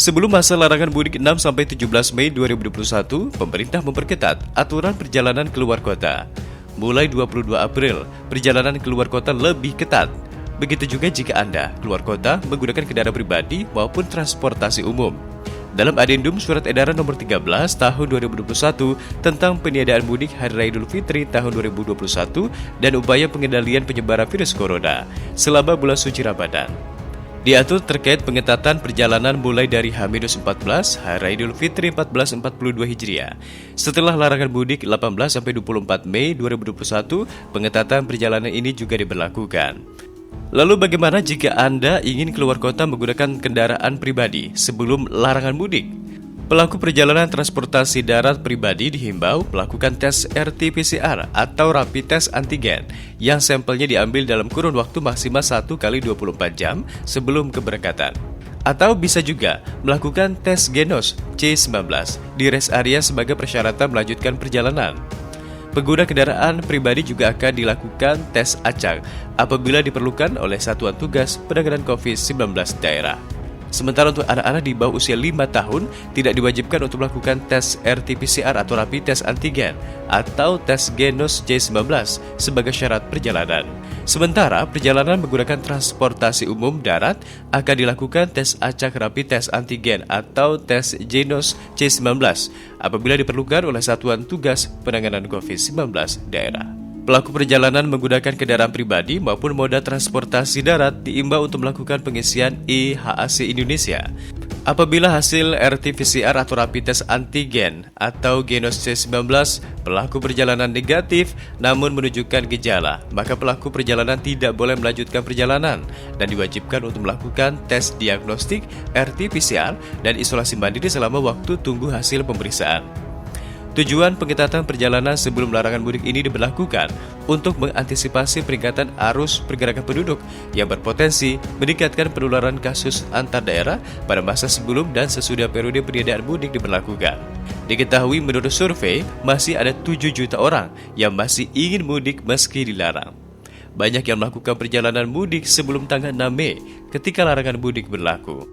Sebelum masa larangan mudik 6-17 Mei 2021, pemerintah memperketat aturan perjalanan keluar kota. Mulai 22 April, perjalanan keluar kota lebih ketat. Begitu juga jika Anda keluar kota menggunakan kendaraan pribadi maupun transportasi umum. Dalam Adendum Surat Edaran Nomor 13 Tahun 2021 tentang peniadaan mudik Hari Raya Idul Fitri tahun 2021 dan upaya pengendalian penyebaran virus corona selama bulan suci Ramadan, diatur terkait pengetatan perjalanan mulai dari H-14 Hari Raya Idul Fitri 1442 Hijriah. Setelah larangan mudik 18-24 Mei 2021, pengetatan perjalanan ini juga diberlakukan. Lalu bagaimana jika Anda ingin keluar kota menggunakan kendaraan pribadi sebelum larangan mudik? Pelaku perjalanan transportasi darat pribadi dihimbau melakukan tes RT-PCR atau rapid test antigen yang sampelnya diambil dalam kurun waktu maksimal 1 kali 24 jam sebelum keberangkatan. Atau bisa juga melakukan tes genos C19 di rest area sebagai persyaratan melanjutkan perjalanan. Pengguna kendaraan pribadi juga akan dilakukan tes acak apabila diperlukan oleh Satuan Tugas Penanganan COVID-19 daerah. Sementara untuk anak-anak di bawah usia 5 tahun tidak diwajibkan untuk melakukan tes RT-PCR atau rapid test antigen atau tes genos C19 sebagai syarat perjalanan. Sementara perjalanan menggunakan transportasi umum darat akan dilakukan tes acak rapid test antigen atau tes genos C19 apabila diperlukan oleh Satuan Tugas Penanganan COVID-19 daerah. Pelaku perjalanan menggunakan kendaraan pribadi maupun moda transportasi darat diimbau untuk melakukan pengisian e-HAC Indonesia. Apabila hasil RT-PCR atau rapid test antigen atau genos C19 pelaku perjalanan negatif namun menunjukkan gejala, maka pelaku perjalanan tidak boleh melanjutkan perjalanan dan diwajibkan untuk melakukan tes diagnostik RT-PCR dan isolasi mandiri selama waktu tunggu hasil pemeriksaan. Tujuan pengetatan perjalanan sebelum larangan mudik ini diberlakukan untuk mengantisipasi peningkatan arus pergerakan penduduk yang berpotensi meningkatkan penularan kasus antar daerah pada masa sebelum dan sesudah periode peniadaan mudik diberlakukan. Diketahui menurut survei, masih ada 7 juta orang yang masih ingin mudik meski dilarang. Banyak yang melakukan perjalanan mudik sebelum tanggal 6 Mei ketika larangan mudik berlaku.